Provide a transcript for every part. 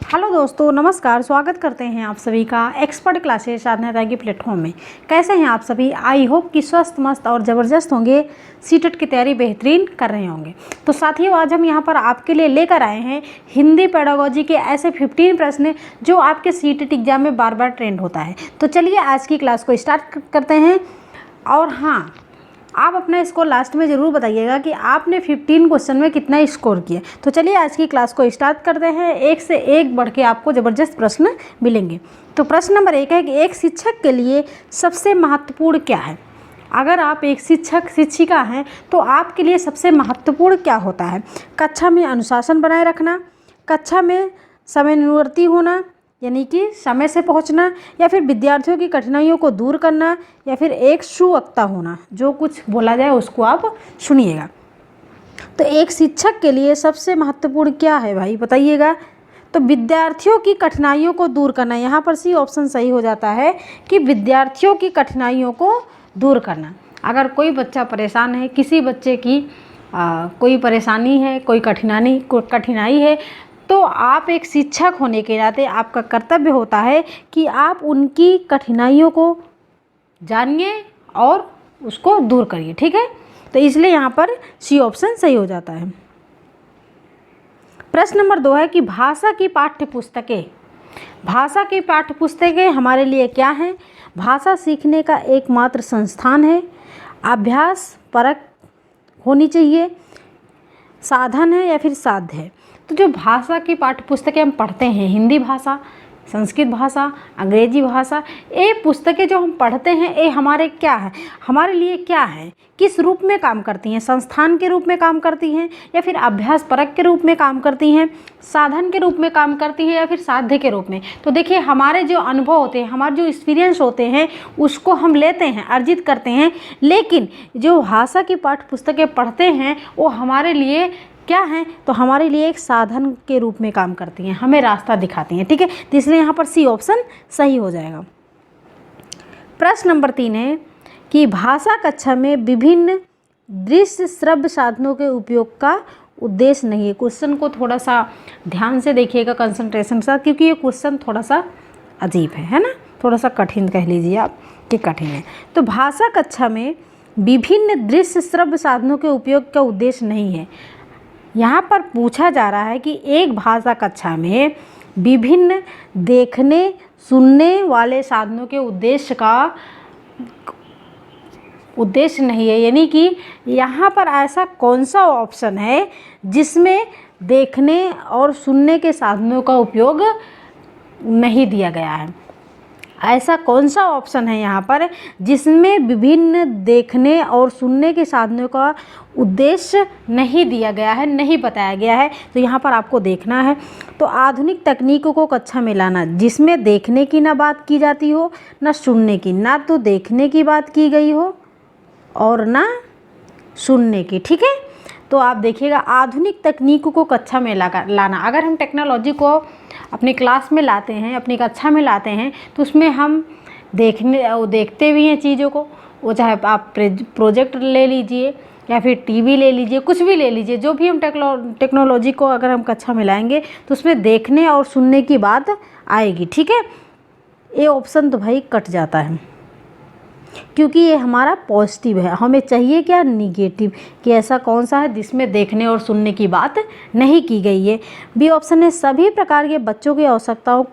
Hello दोस्तों, नमस्कार। स्वागत करते हैं आप सभी का एक्सपर्ट क्लासेस साधना की प्लेटफॉर्म में। कैसे हैं आप सभी? आई होप कि स्वस्थ मस्त और ज़बरदस्त होंगे, सीटेट की तैयारी बेहतरीन कर रहे होंगे। तो साथियों, आज हम यहाँ पर आपके लिए लेकर आए हैं हिंदी पेडागोजी के ऐसे 15 प्रश्न जो आपके सीटेट एग्जाम में बार बार ट्रेंड होता है। तो चलिए आज की क्लास को स्टार्ट करते हैं। और हाँ, आप अपना स्कोर लास्ट में ज़रूर बताइएगा कि आपने 15 क्वेश्चन में कितना स्कोर किया। तो चलिए आज की क्लास को स्टार्ट करते हैं। एक से एक बढ़ के आपको ज़बरदस्त प्रश्न मिलेंगे। तो प्रश्न नंबर 1 है कि एक शिक्षक के लिए सबसे महत्वपूर्ण क्या है? अगर आप एक शिक्षिका हैं तो आपके लिए सबसे महत्वपूर्ण क्या होता है? कक्षा में अनुशासन बनाए रखना, कक्षा में समयानुवर्ती होना यानी कि समय से पहुंचना, या फिर विद्यार्थियों की कठिनाइयों को दूर करना, या फिर एक सुवक्ता होना, जो कुछ बोला जाए उसको आप सुनिएगा। तो एक शिक्षक के लिए सबसे महत्वपूर्ण क्या है भाई, बताइएगा। तो विद्यार्थियों की कठिनाइयों को दूर करना, यहाँ पर सी ऑप्शन सही हो जाता है कि विद्यार्थियों की कठिनाइयों को दूर करना। अगर कोई बच्चा परेशान है, किसी बच्चे की कोई परेशानी है, कोई कठिनाई है, तो आप एक शिक्षक होने के नाते आपका कर्तव्य होता है कि आप उनकी कठिनाइयों को जानिए और उसको दूर करिए। ठीक है, तो इसलिए यहाँ पर सी ऑप्शन सही हो जाता है। प्रश्न नंबर 2 है कि भाषा की पाठ्यपुस्तकें हमारे लिए क्या हैं? भाषा सीखने का एकमात्र संस्थान है, अभ्यास परक होनी चाहिए, साधन है, या फिर साध्य है। तो जो भाषा की पाठ्यपुस्तकें हम पढ़ते हैं, हिंदी भाषा, संस्कृत भाषा, अंग्रेजी भाषा, ये पुस्तकें जो हम पढ़ते हैं ये हमारे क्या है, हमारे लिए क्या है, किस रूप में काम करती हैं? संस्थान के रूप में काम करती हैं, या फिर अभ्यास परक के रूप में काम करती हैं, साधन के रूप में काम करती हैं, या फिर साध्य के रूप में? तो देखिए, हमारे जो अनुभव होते हैं, हमारे जो एक्सपीरियंस होते हैं, उसको हम लेते हैं, अर्जित करते हैं। लेकिन जो भाषा की पाठ्यपुस्तकें पढ़ते हैं वो हमारे लिए क्या है? तो हमारे लिए एक साधन के रूप में काम करती हैं, हमें रास्ता दिखाती हैं। ठीक है, तो इसलिए यहाँ पर सी ऑप्शन सही हो जाएगा। प्रश्न नंबर 3 है कि भाषा कक्षा में विभिन्न दृश्य श्रव्य साधनों के उपयोग का उद्देश्य नहीं है। क्वेश्चन को थोड़ा सा ध्यान से देखिएगा, कंसंट्रेशन के साथ, क्योंकि ये क्वेश्चन थोड़ा सा अजीब है ना, थोड़ा सा कठिन कह लीजिए आप कि कठिन है। तो भाषा कक्षा में विभिन्न दृश्य श्रव्य साधनों के उपयोग का उद्देश्य नहीं है। यहाँ पर पूछा जा रहा है कि एक भाषा कक्षा में विभिन्न देखने सुनने वाले साधनों के उद्देश्य नहीं है, यानी कि यहाँ पर ऐसा कौन सा ऑप्शन है जिसमें देखने और सुनने के साधनों का उपयोग नहीं दिया गया है? ऐसा कौन सा ऑप्शन है यहाँ पर जिसमें विभिन्न देखने और सुनने के साधनों का उद्देश्य नहीं दिया गया है, नहीं बताया गया है? तो यहाँ पर आपको देखना है। तो आधुनिक तकनीकों को कक्षा में लाना, जिसमें देखने की ना बात की जाती हो ना सुनने की, ना तो देखने की बात की गई हो और ना सुनने की। ठीक है, तो आप देखिएगा, आधुनिक तकनीकों को कक्षा में लाना। अगर हम टेक्नोलॉजी को अपनी क्लास में लाते हैं, अपनी कक्षा में लाते हैं, तो उसमें हम देखते भी हैं चीज़ों को। वो चाहे आप प्रोजेक्ट ले लीजिए या फिर टीवी ले लीजिए, कुछ भी ले लीजिए, जो भी हम टेक्नोलॉजी को अगर हम कक्षा में लाएंगे तो उसमें देखने और सुनने की बात आएगी। ठीक है, ये ऑप्शन तो भाई कट जाता है, क्योंकि ये हमारा पॉजिटिव है। हमें चाहिए क्या? निगेटिव, कि ऐसा कौन सा है जिसमें देखने और सुनने की बात नहीं की गई है। बी ऑप्शन है सभी प्रकार के बच्चों की आवश्यकताओं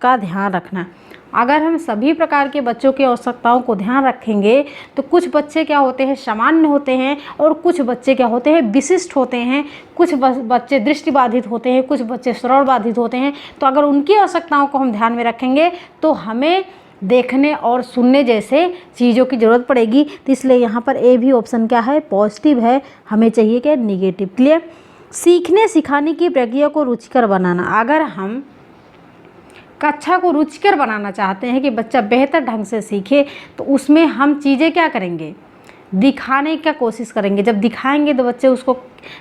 का ध्यान रखना। अगर हम सभी प्रकार के बच्चों की आवश्यकताओं को ध्यान रखेंगे तो कुछ बच्चे क्या होते हैं, सामान्य होते हैं, और कुछ बच्चे क्या होते हैं, विशिष्ट होते हैं। कुछ बच्चे दृष्टिबाधित होते हैं, कुछ बच्चे श्रवणबाधित होते हैं। तो अगर उनकी आवश्यकताओं को हम ध्यान में रखेंगे तो हमें देखने और सुनने जैसे चीज़ों की ज़रूरत पड़ेगी। तो इसलिए यहाँ पर ए भी ऑप्शन क्या है, पॉजिटिव है। हमें चाहिए क्या? निगेटिव। क्लियर। सीखने सिखाने की प्रक्रिया को रुचिकर बनाना। अगर हम कक्षा को रुचिकर बनाना चाहते हैं कि बच्चा बेहतर ढंग से सीखे, तो उसमें हम चीज़ें क्या करेंगे, दिखाने की कोशिश करेंगे। जब दिखाएंगे तो बच्चे उसको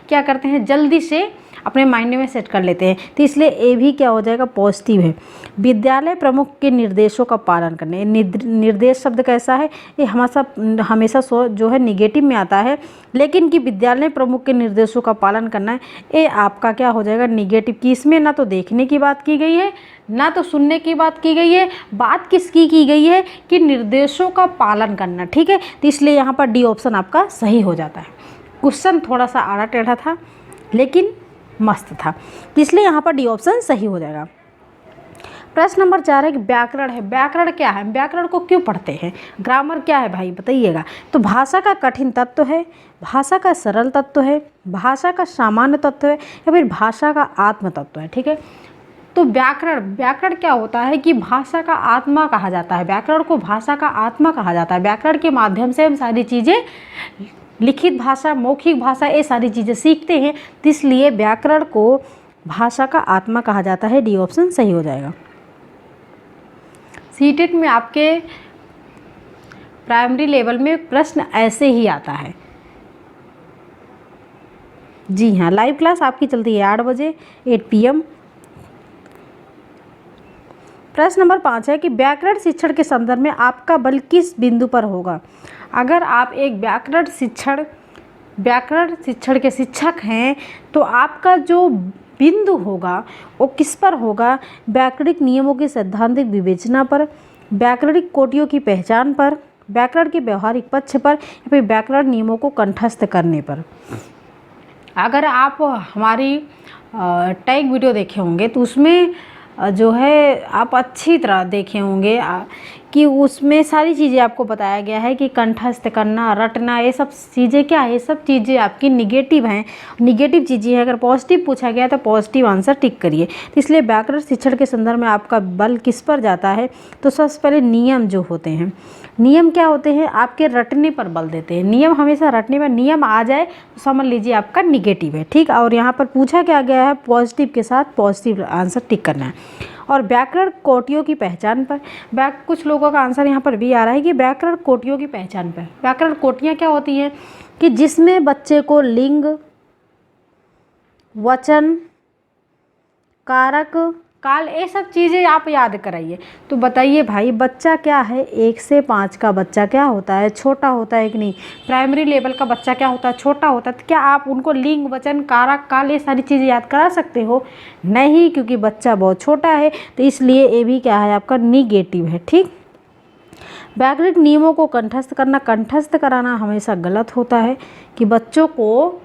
क्या करते हैं, जल्दी से अपने माइंड में सेट कर लेते हैं। तो इसलिए ए भी क्या हो जाएगा, पॉजिटिव है। विद्यालय प्रमुख के निर्देशों का पालन करने, निर्देश शब्द कैसा है, ये हमेशा जो है निगेटिव में आता है, लेकिन कि विद्यालय प्रमुख के निर्देशों का पालन करना है, ये आपका क्या हो जाएगा, निगेटिव। कि इसमें ना तो देखने की बात की गई है ना तो सुनने की बात की गई है, बात किसकी की गई है कि निर्देशों का पालन करना। ठीक है, तो इसलिए यहाँ पर डी ऑप्शन आपका सही हो जाता है। क्वेश्चन थोड़ा सा आड़ा टेढ़ा था लेकिन मस्त था, तो इसलिए यहाँ पर डी ऑप्शन सही हो जाएगा। प्रश्न नंबर 4 है कि व्याकरण है। व्याकरण क्या है, व्याकरण को क्यों पढ़ते हैं, ग्रामर क्या है भाई बताइएगा। तो भाषा का कठिन तत्व है, भाषा का सरल तत्व है, भाषा का सामान्य तत्व है, या फिर भाषा का आत्म तत्व है। ठीक है, तो व्याकरण क्या होता है कि भाषा का आत्मा कहा जाता है, व्याकरण को भाषा का आत्मा कहा जाता है। व्याकरण के माध्यम से हम सारी चीज़ें, लिखित भाषा, मौखिक भाषा, ये सारी चीज़ें सीखते हैं, तो इसलिए व्याकरण को भाषा का आत्मा कहा जाता है। डी ऑप्शन सही हो जाएगा। सीटेट में आपके प्राइमरी लेवल में प्रश्न ऐसे ही आता है। जी हाँ, लाइव क्लास आपकी चलती है 8 बजे 8 PM। प्रश्न नंबर 5 है कि व्याकरण शिक्षण के संदर्भ में आपका बल किस बिंदु पर होगा। अगर आप एक व्याकरण शिक्षण के शिक्षक हैं तो आपका जो बिंदु होगा वो किस पर होगा, व्याकरणिक नियमों की सैद्धांतिक विवेचना पर, व्याकरणिक कोटियों की पहचान पर, व्याकरण के व्यवहारिक पक्ष पर, या फिर व्याकरण नियमों को कंठस्थ करने पर। अगर आप हमारी टैग वीडियो देखे होंगे तो उसमें जो है आप अच्छी तरह देखे होंगे कि उसमें सारी चीज़ें आपको बताया गया है कि कंठस्थ करना, रटना, ये सब चीज़ें क्या है, ये सब चीज़ें आपकी निगेटिव हैं, निगेटिव चीज़ें हैं। अगर पॉजिटिव पूछा गया तो पॉजिटिव आंसर टिक करिए। तो इसलिए व्याकरण शिक्षण के संदर्भ में आपका बल किस पर जाता है, तो सबसे पहले नियम जो होते हैं, नियम क्या होते हैं, आपके रटने पर बल देते हैं। नियम हमेशा रटने में, नियम आ जाए तो समझ लीजिए आपका निगेटिव है। ठीक, और यहाँ पर पूछा क्या गया है, पॉजिटिव के साथ पॉजिटिव आंसर टिक करना है। और व्याकरण कोटियों की पहचान पर, कुछ लोगों का आंसर यहाँ पर भी आ रहा है कि व्याकरण कोटियों की पहचान पर। व्याकरण कोटियाँ क्या होती हैं कि जिसमें बच्चे को लिंग, वचन, कारक, काल, ये सब चीज़ें आप याद कराइए। तो बताइए भाई, बच्चा क्या है, 1 से 5 का बच्चा क्या होता है, छोटा होता है कि नहीं। प्राइमरी लेवल का बच्चा क्या होता है, छोटा होता है। तो क्या आप उनको लिंग, वचन, कारक, काल, ये सारी चीज़ें याद करा सकते हो, नहीं, क्योंकि बच्चा बहुत छोटा है। तो इसलिए ये भी क्या है, आपका निगेटिव है। ठीक, व्याकरणिक नियमों को कंठस्थ करना, कंठस्थ कराना हमेशा गलत होता है कि बच्चों को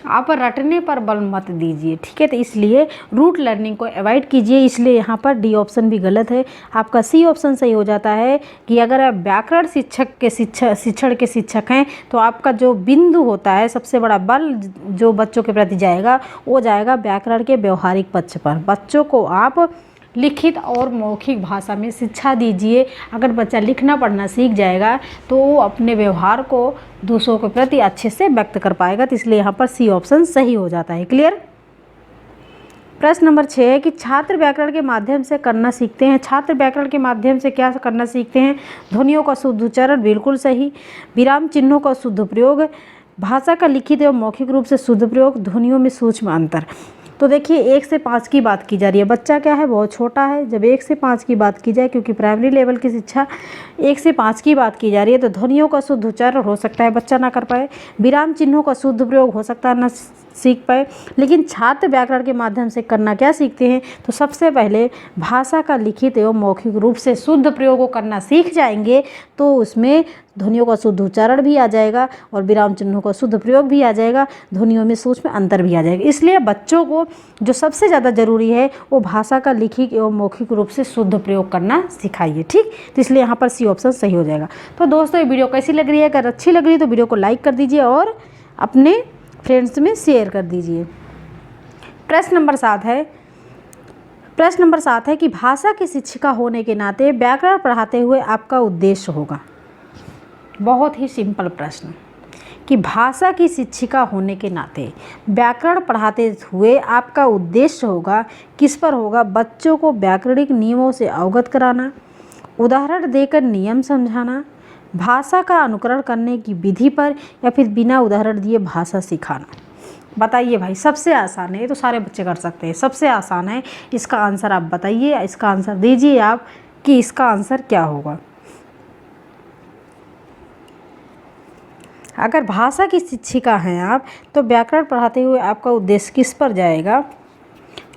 आप रटने पर बल मत दीजिए। ठीक है, तो इसलिए रूट लर्निंग को अवॉइड कीजिए। इसलिए यहाँ पर डी ऑप्शन भी गलत है, आपका सी ऑप्शन सही हो जाता है कि अगर आप व्याकरण शिक्षण के शिक्षक हैं तो आपका जो बिंदु होता है, सबसे बड़ा बल जो बच्चों के प्रति जाएगा वो जाएगा व्याकरण के व्यवहारिक पक्ष पर। बच्चों को आप लिखित और मौखिक भाषा में शिक्षा दीजिए। अगर बच्चा लिखना पढ़ना सीख जाएगा तो वो अपने व्यवहार को दूसरों के प्रति अच्छे से व्यक्त कर पाएगा। तो इसलिए यहाँ पर सी ऑप्शन सही हो जाता है। क्लियर। प्रश्न नंबर 6 है कि छात्र व्याकरण के माध्यम से करना सीखते हैं। छात्र व्याकरण के माध्यम से क्या करना सीखते हैं, ध्वनियों का शुद्ध उच्चारण, बिल्कुल सही, विराम चिन्हों का शुद्ध प्रयोग, भाषा का लिखित एवं मौखिक रूप से शुद्ध प्रयोग, ध्वनियों में सूक्ष्म अंतर। तो देखिए 1 से 5 की बात की जा रही है, बच्चा क्या है, बहुत छोटा है। जब 1 से 5 की बात की जाए, क्योंकि प्राइमरी लेवल की शिक्षा 1 से 5 की बात की जा रही है, तो ध्वनियों का शुद्ध उच्चारण हो सकता है बच्चा ना कर पाए, विराम चिन्हों का शुद्ध प्रयोग हो सकता है ना सीख पाए। लेकिन छात्र व्याकरण के माध्यम से करना क्या सीखते हैं, तो सबसे पहले भाषा का लिखित एवं मौखिक रूप से शुद्ध प्रयोग करना सीख जाएंगे, तो उसमें ध्वनियों का शुद्ध उच्चारण भी आ जाएगा और विराम चिन्हों का शुद्ध प्रयोग भी आ जाएगा, ध्वनियों में सूक्ष्म अंतर भी आ जाएगा। इसलिए बच्चों को जो सबसे ज़्यादा ज़रूरी है वो भाषा का लिखित एवं मौखिक रूप से शुद्ध प्रयोग करना सिखाइए। ठीक, तो इसलिए यहाँ पर सी ऑप्शन सही हो जाएगा। तो दोस्तों, ये वीडियो कैसी लग रही है, अगर अच्छी लग रही है तो वीडियो को लाइक कर दीजिए और अपने फ्रेंड्स में शेयर कर दीजिए। प्रश्न नंबर 7 है कि भाषा की शिक्षिका होने के नाते व्याकरण पढ़ाते हुए आपका उद्देश्य होगा। बहुत ही सिंपल प्रश्न कि भाषा की शिक्षिका होने के नाते व्याकरण पढ़ाते हुए आपका उद्देश्य होगा, किस पर होगा, बच्चों को व्याकरणिक नियमों से अवगत कराना, उदाहरण देकर नियम समझाना, भाषा का अनुकरण करने की विधि पर, या फिर बिना उदाहरण दिए भाषा सिखाना। बताइए भाई, सबसे आसान है, ये तो सारे बच्चे कर सकते हैं, सबसे आसान है। इसका आंसर आप बताइए, इसका आंसर दीजिए आप कि इसका आंसर क्या होगा। अगर भाषा की शिक्षिका हैं आप, तो व्याकरण पढ़ाते हुए आपका उद्देश्य किस पर जाएगा?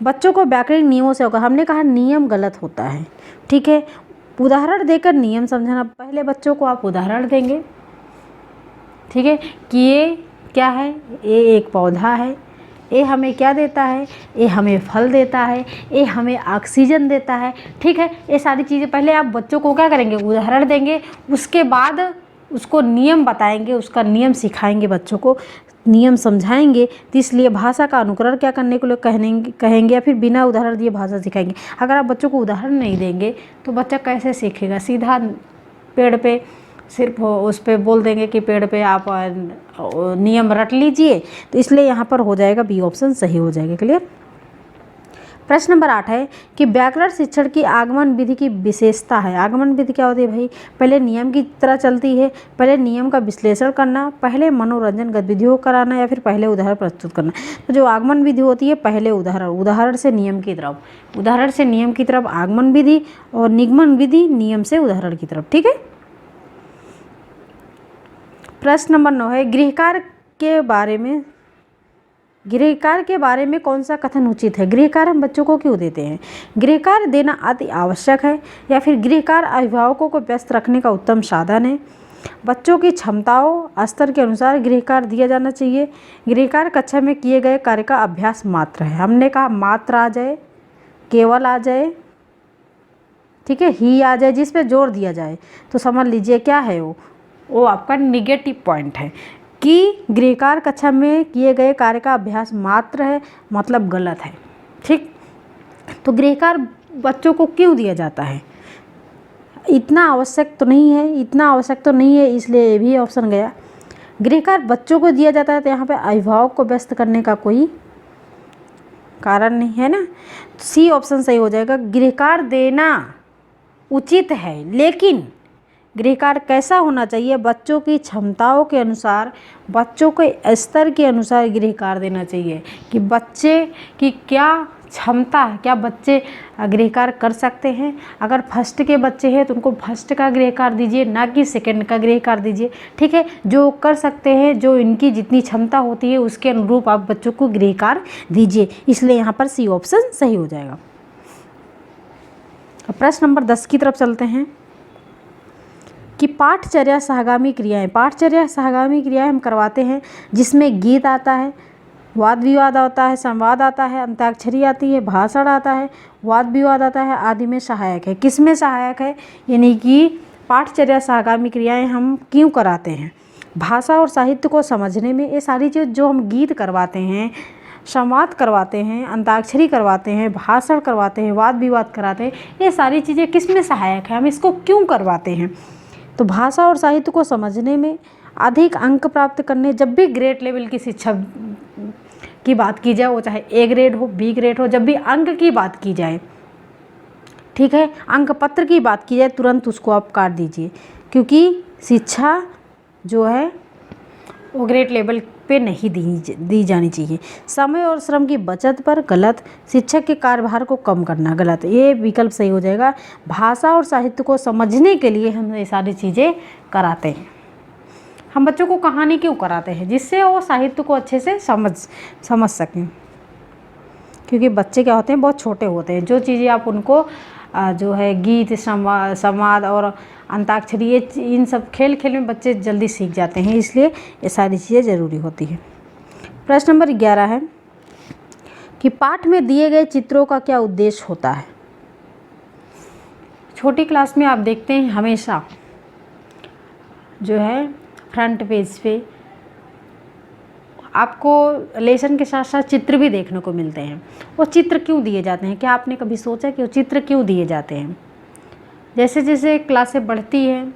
बच्चों को व्याकरणिक नियमों से होगा। हमने कहा नियम गलत होता है, ठीक है। उदाहरण देकर नियम समझाना, पहले बच्चों को आप उदाहरण देंगे, ठीक है, कि ये क्या है, ये एक पौधा है, ये हमें क्या देता है, ये हमें फल देता है, ये हमें ऑक्सीजन देता है, ठीक है। ये सारी चीज़ें पहले आप बच्चों को क्या करेंगे, उदाहरण देंगे, उसके बाद उसको नियम बताएंगे, उसका नियम सिखाएंगे, बच्चों को नियम समझाएंगे। तो इसलिए भाषा का अनुकरण क्या करने के लिए कहेंगे या फिर बिना उदाहरण दिए भाषा सिखाएंगे। अगर आप बच्चों को उदाहरण नहीं देंगे तो बच्चा कैसे सीखेगा? सीधा पेड़ पे सिर्फ उस पर बोल देंगे कि पेड़ पे आप नियम रट लीजिए, तो इसलिए यहाँ पर हो जाएगा बी ऑप्शन सही हो जाएगा। क्लियर। प्रश्न नंबर 8 है कि व्याकरण शिक्षण की आगमन विधि की विशेषता है। आगमन विधि क्या होती है भाई? पहले नियम की तरह चलती है, पहले नियम का विश्लेषण करना, पहले मनोरंजन गतिविधियों कराना, या फिर पहले उदाहरण प्रस्तुत करना। तो जो आगमन विधि होती है, पहले उदाहरण से नियम की तरफ आगमन विधि, और निगमन विधि नियम से उदाहरण की तरफ, ठीक है। प्रश्न नंबर 9 है गृहकार्य के बारे में कौन सा कथन उचित है? गृहकार्य हम बच्चों को क्यों देते हैं? गृहकार्य देना अति आवश्यक है, या फिर गृहकार्य अभिभावकों को व्यस्त रखने का उत्तम साधन है? बच्चों की क्षमताओं स्तर के अनुसार गृहकार्य दिया जाना चाहिए। गृहकार्य कक्षा में किए गए कार्य का अभ्यास मात्र है। हमने कहा मात्र आ जाए, केवल आ जाए, ठीक है, ही आ जाए, जिस पे जोर दिया जाए, तो समझ लीजिए क्या है वो आपका निगेटिव पॉइंट है कि गृहकार्य कक्षा में किए गए कार्य का अभ्यास मात्र है, मतलब गलत है, ठीक। तो गृहकार्य बच्चों को क्यों दिया जाता है? इतना आवश्यक तो नहीं है, इसलिए ये भी ऑप्शन गया। गृहकार्य बच्चों को दिया जाता है, तो यहाँ पे अभिभावक को व्यस्त करने का कोई कारण नहीं है ना, सी ऑप्शन सही हो जाएगा। गृहकार्य देना उचित है, लेकिन गृहकार्य कैसा होना चाहिए? बच्चों की क्षमताओं के अनुसार, बच्चों के स्तर के अनुसार गृहकार्य देना चाहिए कि बच्चे की क्या क्षमता है, क्या बच्चे गृहकार्य कर सकते हैं। अगर फर्स्ट के बच्चे हैं तो उनको फर्स्ट का गृहकार्य दीजिए, ना कि सेकंड का गृहकार्य दीजिए, ठीक है। जो कर सकते हैं, जो इनकी जितनी क्षमता होती है, उसके अनुरूप आप बच्चों को गृहकार्य दीजिए। इसलिए यहाँ पर सी ऑप्शन सही हो जाएगा। प्रश्न नंबर 10 की तरफ चलते हैं कि पाठचर्या सहगामी क्रियाएं हम करवाते हैं, जिसमें गीत आता है, वाद विवाद आता है, संवाद आता है, अंताक्षरी आती है, भाषण आता है, वाद विवाद आता है, आदि में सहायक है। किस में सहायक है? यानी कि पाठचर्या सहगामी क्रियाएं हम क्यों कराते हैं? भाषा और साहित्य को समझने में। ये सारी चीज़ जो हम गीत करवाते हैं, संवाद करवाते हैं, अंताक्षरी करवाते हैं, भाषण करवाते हैं, वाद विवाद कराते हैं, ये सारी चीज़ें किस में सहायक है? हम इसको क्यों करवाते हैं? तो भाषा और साहित्य को समझने में, अधिक अंक प्राप्त करने। जब भी ग्रेड लेवल की शिक्षा की बात की जाए, वो चाहे ए ग्रेड हो, बी ग्रेड हो, जब भी अंक की बात की जाए, ठीक है, अंक पत्र की बात की जाए, तुरंत उसको आप काट दीजिए, क्योंकि शिक्षा जो है वो ग्रेड लेवल पे नहीं दी जानी चाहिए। समय और श्रम की बचत पर गलत। शिक्षक के कार्यभार को कम करना, गलत। ये विकल्प सही हो जाएगा। भाषा और साहित्य को समझने के लिए हम ये सारी चीज़ें कराते हैं। हम बच्चों को कहानी क्यों कराते हैं? जिससे वो साहित्य को अच्छे से समझ सकें, क्योंकि बच्चे क्या होते हैं, बहुत छोटे होते हैं। जो चीज़ें आप उनको जो है गीत, संवाद और अंताक्षरी, ये इन सब खेल में बच्चे जल्दी सीख जाते हैं, इसलिए ये सारी चीज़ें ज़रूरी होती है। प्रश्न नंबर 11 है कि पाठ में दिए गए चित्रों का क्या उद्देश्य होता है? छोटी क्लास में आप देखते हैं हमेशा जो है फ्रंट पेज पे आपको लेसन के साथ साथ चित्र भी देखने को मिलते हैं। वो चित्र क्यों दिए जाते हैं? क्या आपने कभी सोचा कि वो चित्र क्यों दिए जाते हैं? जैसे जैसे क्लासें बढ़ती है,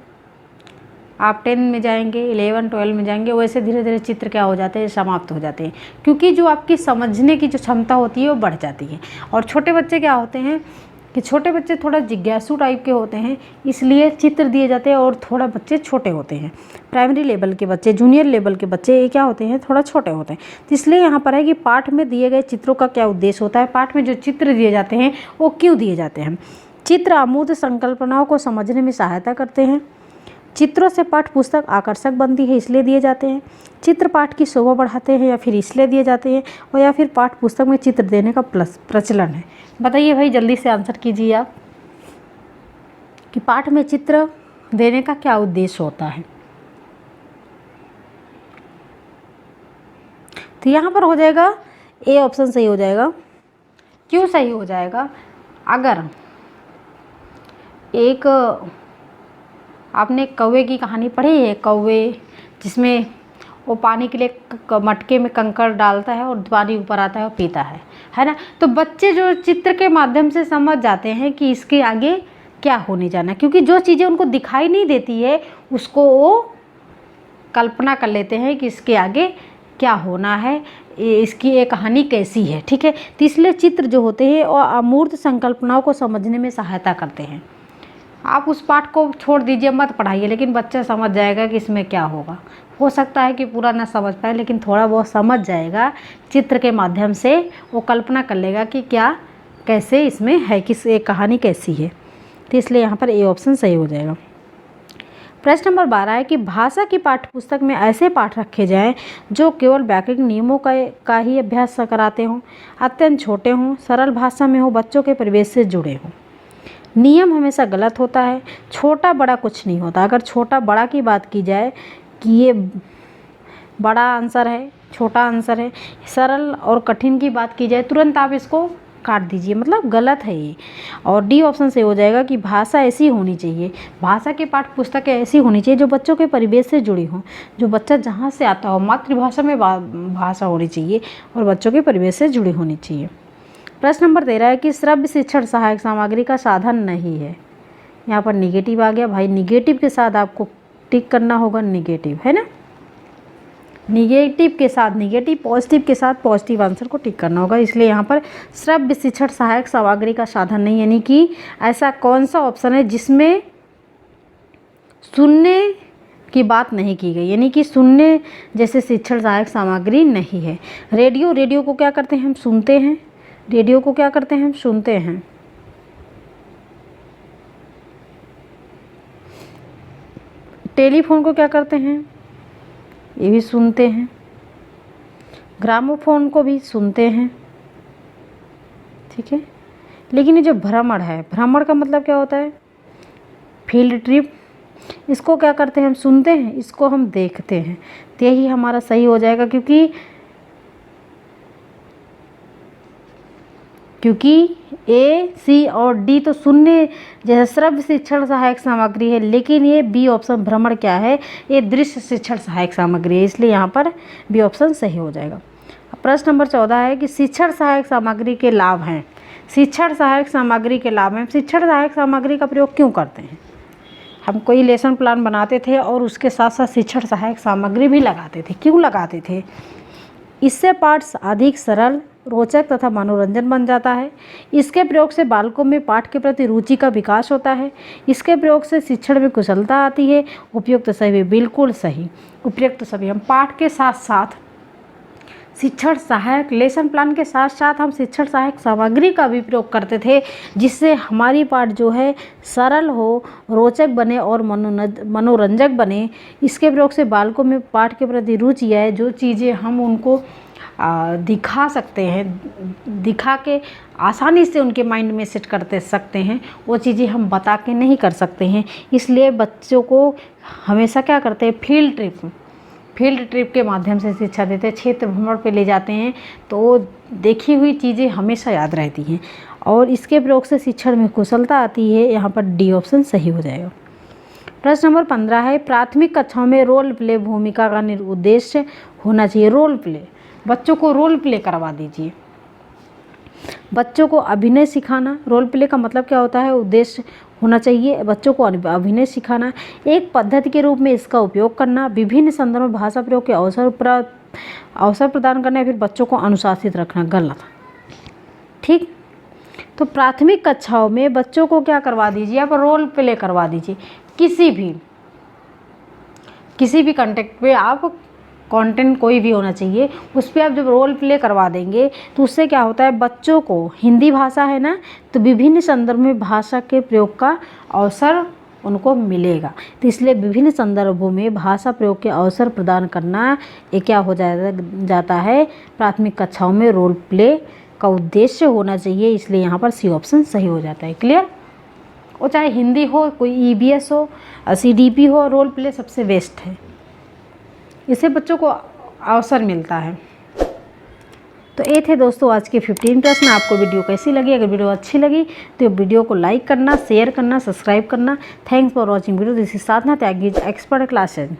आप 10 में जाएंगे, 11, 12 में जाएंगे, वैसे धीरे धीरे चित्र क्या हो जाते हैं, समाप्त हो जाते हैं, क्योंकि जो आपकी समझने की जो क्षमता होती है वो बढ़ जाती है। और छोटे बच्चे क्या होते हैं कि छोटे बच्चे थोड़ा जिज्ञासु टाइप के होते हैं, इसलिए चित्र दिए जाते हैं, और थोड़ा बच्चे छोटे होते हैं। प्राइमरी लेवल के बच्चे, जूनियर लेवल के बच्चे ये क्या होते हैं, थोड़ा छोटे होते हैं। तो इसलिए यहाँ पर है कि पाठ में दिए गए चित्रों का क्या उद्देश्य होता है, पाठ में जो चित्र दिए जाते हैं वो क्यों दिए जाते हैं। चित्र अमूर्त संकल्पनाओं को समझने में सहायता करते हैं। चित्रों से पाठ पुस्तक आकर्षक बनती है, इसलिए दिए जाते हैं। चित्र पाठ की शोभा बढ़ाते हैं या फिर इसलिए दिए जाते हैं, और या फिर पाठ पुस्तक में चित्र देने का प्रचलन है। बताइए भाई, जल्दी से आंसर कीजिए आप कि पाठ में चित्र देने का क्या उद्देश्य होता है। तो यहाँ पर हो जाएगा ए ऑप्शन सही हो जाएगा। क्यों सही हो जाएगा? अगर एक आपने कौवे की कहानी पढ़ी है, कौवे जिसमें वो पानी के लिए मटके में कंकड़ डालता है और पानी ऊपर आता है और पीता है ना। तो बच्चे जो चित्र के माध्यम से समझ जाते हैं कि इसके आगे क्या होने जाना है, क्योंकि जो चीज़ें उनको दिखाई नहीं देती है उसको वो कल्पना कर लेते हैं कि इसके आगे क्या होना है, इसकी एक कहानी कैसी है। ठीक है, तो इसलिए चित्र जो होते हैं वो अमूर्त संकल्पनाओं को समझने में सहायता करते हैं। आप उस पाठ को छोड़ दीजिए, मत पढ़ाइए, लेकिन बच्चा समझ जाएगा कि इसमें क्या होगा। हो सकता है कि पूरा ना समझ पाए, लेकिन थोड़ा बहुत समझ जाएगा। चित्र के माध्यम से वो कल्पना कर लेगा कि क्या कैसे इसमें है, किस एक कहानी कैसी है। तो इसलिए यहाँ पर ए ऑप्शन सही हो जाएगा। प्रश्न नंबर 12 है कि भाषा की पाठ्यपुस्तक में ऐसे पाठ रखे जाएं जो केवल व्याकरणिक नियमों का ही अभ्यास कराते हों, अत्यंत छोटे हों, सरल भाषा में हो, बच्चों के परिवेश से जुड़े हों। नियम हमेशा गलत होता है, छोटा बड़ा कुछ नहीं होता। अगर छोटा बड़ा की बात की जाए कि ये बड़ा आंसर है, छोटा आंसर है, सरल और कठिन की बात की जाए तुरंत आप इसको काट दीजिए, मतलब गलत है ये। और डी ऑप्शन से हो जाएगा कि भाषा ऐसी होनी चाहिए, भाषा की पाठ्य पुस्तकें ऐसी होनी चाहिए जो बच्चों के परिवेश से जुड़ी हों, जो बच्चा जहाँ से आता हो मातृभाषा में भाषा होनी चाहिए और बच्चों के परिवेश से जुड़ी होनी चाहिए। प्रश्न नंबर 13 है कि श्रव्य शिक्षण सहायक सामग्री का साधन नहीं है। यहाँ पर निगेटिव आ गया भाई, निगेटिव के साथ आपको टिक करना होगा, निगेटिव है ना, निगेटिव के साथ निगेटिव, पॉजिटिव के साथ पॉजिटिव आंसर को टिक करना होगा। इसलिए यहाँ पर श्रव्य शिक्षण सहायक सामग्री का साधन नहीं, यानी कि ऐसा कौन सा ऑप्शन है जिसमें सुनने की बात नहीं की गई, यानी कि सुनने जैसे शिक्षण सहायक सामग्री नहीं है। रेडियो को क्या करते हैं हम सुनते हैं, रेडियो को क्या करते हैं हम सुनते हैं। टेलीफोन को क्या करते हैं, ये भी सुनते हैं। ग्रामोफोन को भी सुनते हैं, ठीक है। लेकिन ये जो भ्रमण है, भ्रमण का मतलब क्या होता है, फील्ड ट्रिप, इसको क्या करते हैं हम सुनते हैं, इसको हम देखते हैं। तो यही हमारा सही हो जाएगा, क्योंकि ए, सी और डी तो सुनने जैसे श्रव्य शिक्षण सहायक सामग्री है, लेकिन ये बी ऑप्शन भ्रमण क्या है, ये दृश्य शिक्षण सहायक सामग्री है, इसलिए यहाँ पर बी ऑप्शन सही हो जाएगा। प्रश्न नंबर 14 है कि शिक्षण सहायक सामग्री के लाभ हैं। शिक्षण सहायक सामग्री के लाभ हैं, शिक्षण सहायक सामग्री का प्रयोग क्यों करते हैं। हम कोई लेसन प्लान बनाते थे और उसके साथ साथ शिक्षण सहायक सामग्री भी लगाते थे। क्यों लगाते थे? इससे पाठ अधिक सरल, रोचक तथा मनोरंजन बन जाता है। इसके प्रयोग से बालकों में पाठ के प्रति रुचि का विकास होता है। इसके प्रयोग से शिक्षण में कुशलता आती है। उपयुक्त सभी, बिल्कुल सही, उपयुक्त सभी। हम पाठ के साथ साथ शिक्षण सहायक लेसन प्लान के साथ साथ हम शिक्षण सहायक सामग्री का भी प्रयोग करते थे, जिससे हमारी पाठ जो है सरल हो, रोचक बने और मनोरंजक बने। इसके प्रयोग से बालकों में पाठ के प्रति रुचि आए। जो चीज़ें हम उनको दिखा सकते हैं, दिखा के आसानी से उनके माइंड में सेट करते सकते हैं, वो चीज़ें हम बता के नहीं कर सकते हैं। इसलिए बच्चों को हमेशा क्या करते हैं, फील्ड ट्रिप के माध्यम से शिक्षा देते हैं, क्षेत्र भ्रमण पे ले जाते हैं, तो देखी हुई चीज़ें हमेशा याद रहती हैं और इसके प्रयोग से शिक्षण में कुशलता आती है। यहाँ पर डी ऑप्शन सही हो जाएगा। प्रश्न नंबर 15 है प्राथमिक कक्षाओं में रोल प्ले भूमिका का उद्देश्य होना चाहिए। रोल प्ले, बच्चों को रोल प्ले करवा दीजिए। बच्चों को अभिनय सिखाना, रोल प्ले का मतलब क्या होता है, उद्देश्य होना चाहिए बच्चों को अभिनय सिखाना, एक पद्धति के रूप में इसका उपयोग करना, विभिन्न संदर्भ में भाषा प्रयोग के अवसर प्रदान करना, या फिर बच्चों को अनुशासित रखना। गलत, ठीक। तो प्राथमिक कक्षाओं में बच्चों को क्या करवा दीजिए, आप रोल प्ले करवा दीजिए। किसी भी कंटेंट पे आप, कंटेंट कोई भी होना चाहिए, उस पर आप जब रोल प्ले करवा देंगे तो उससे क्या होता है, बच्चों को हिंदी भाषा है ना, तो विभिन्न संदर्भ में भाषा के प्रयोग का अवसर उनको मिलेगा। तो इसलिए विभिन्न संदर्भों में भाषा प्रयोग के अवसर प्रदान करना ये क्या हो जाता है, प्राथमिक कक्षाओं में रोल प्ले का उद्देश्य होना चाहिए। इसलिए यहाँ पर सी ऑप्शन सही हो जाता है। क्लियर? वो चाहे हिंदी हो, कोई EVS हो, CDP हो, रोल प्ले सबसे बेस्ट है, इससे बच्चों को अवसर मिलता है। तो ये थे दोस्तों आज के 15 प्रश्न। आपको वीडियो कैसी लगी? अगर वीडियो अच्छी लगी तो वीडियो को लाइक करना, शेयर करना, सब्सक्राइब करना। Thanks for watching video. This is Sadhana Tyagi, expert classes.